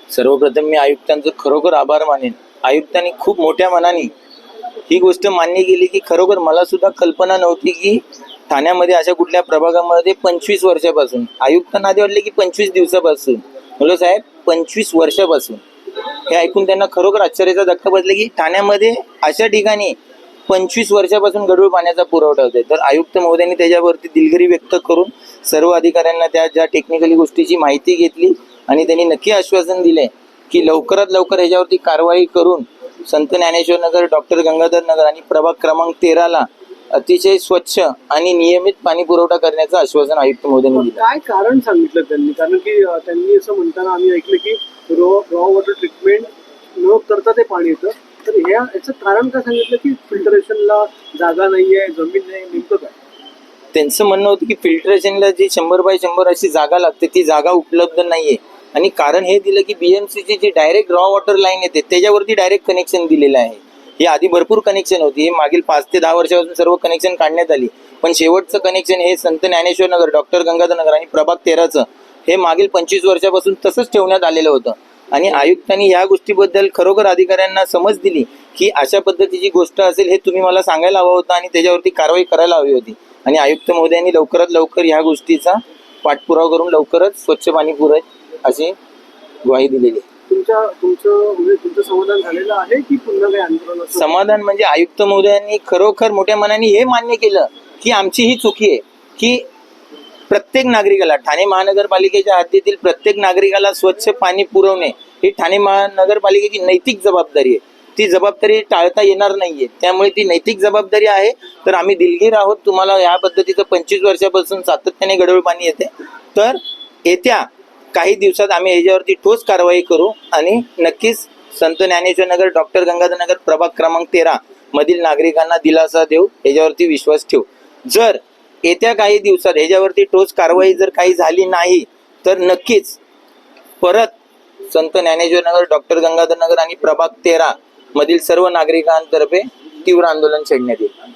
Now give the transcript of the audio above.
सर्वप्रथम मी आयुक्तांचं खरोखर आभार मानेन. आयुक्तांनी खूप मोठ्या मनाने ही गोष्ट मान्य केली की खरोखर मला सुद्धा कल्पना नव्हती की ठाण्यामध्ये अशा कुठल्या प्रभागामध्ये 25 वर्षापासून, आयुक्तांना आधी वाटले की 25 दिवसापासून, म्हणलं साहेब 25 वर्षापासून. हे ऐकून त्यांना खरोखर आश्चर्याचा धक्का बसला की ठाण्यामध्ये अशा ठिकाणी 25 वर्षापासून गढूळ पाण्याचा पुरवठा होतोय. तर आयुक्त महोदयांनी त्याच्यावरती दिलगिरी व्यक्त करून सर्व अधिकाऱ्यांना त्या ज्या टेक्निकली गोष्टीची माहिती घेतली आणि त्यांनी नक्की आश्वासन दिले की लवकरात लवकर ह्याच्यावरती कारवाई करून संत ज्ञानेश्वर नगर, डॉक्टर गंगाधर नगर आणि प्रभाग क्रमांक 13ला अतिशय स्वच्छ आणि नियमित पाणी पुरवठा करण्याचं आश्वासन आयुक्त महोदयांनी दिलं. काय कारण सांगितलं त्यांनी? कारण की त्यांनी असं म्हणताना आम्ही ऐकलं की रॉ वॉटर ट्रीटमेंट न करता ते पाणी येतं. तर याचं कारण काय सांगितलं की फिल्टरेशनला जागा नाहीये, जमीन नाही, नेमकं काय? त्यांचं म्हणणं होतं की फिल्ट्रेशनला जी 100 बाय 100 अशी जागा लागते ती जागा उपलब्ध नाहीये. आणि कारण हे दिलं की बीएमसीची जी डायरेक्ट रॉ वॉटर लाईन येते त्याच्यावरती डायरेक्ट कनेक्शन दिलेलं आहे. ही आधी भरपूर कनेक्शन होती, ही मागील 5 ते 10 वर्षापासून सर्व कनेक्शन काढण्यात आली. पण शेवटचं कनेक्शन हे संत ज्ञानेश्वर नगर, डॉक्टर गंगाधर नगर आणि प्रभाग 13चं हे मागील 25 वर्षापासून तसंच ठेवण्यात आलेलं होतं. आणि आयुक्तांनी ह्या गोष्टीबद्दल खरोखर अधिकाऱ्यांना समज दिली की अशा पद्धतीची गोष्ट असेल हे तुम्ही मला सांगायला हवं होतं आणि त्याच्यावरती कारवाई करायला हवी होती. आणि आयुक्त महोदयांनी लवकरात लवकर ह्या गोष्टीचा पाठपुरावा करून लवकरच स्वच्छ पाणी पुरवेल अशी ग्वाही दिलेली आहे. तुमचं समाधान झालेलं आहे की पुन्हा काही आंदोलन? समाधान म्हणजे आयुक्त महोदयांनी खरोखर मोठ्या मनाने हे मान्य केलं की आमची ही चुकी आहे की प्रत्येक नागरिकाला, ठाणे महानगरपालिकेच्या हद्दीतील प्रत्येक नागरिकाला स्वच्छ पाणी पुरवणे ही ठाणे महानगरपालिकेची नैतिक जबाबदारी आहे. ती जबाबदारी टाळता येणार नाहीये, त्यामुळे ती नैतिक जबाबदारी आहे. तर आम्ही दिलगीर आहोत, तुम्हाला या पद्धतीचं 25 वर्षापासून सातत्याने गढूळ पाणी येते. तर येत्या काही दिवसात आम्ही याच्यावरती ठोस कारवाई करू आणि नक्कीच संत ज्ञानेश्वर नगर, डॉक्टर गंगाधर नगर, प्रभाग क्रमांक 13 मधील नागरिकांना दिलासा देऊ, याच्यावरती विश्वास ठेवू. जर येत्या काही दिवसात ह्याच्यावरती ठोस कारवाई जर काही झाली नाही तर नक्कीच परत संत ज्ञानेश्वर नगर, डॉक्टर गंगाधर नगर आणि प्रभाग 13 मधील सर्व नागरिकांतर्फे तीव्र आंदोलन छेडण्यात येईल.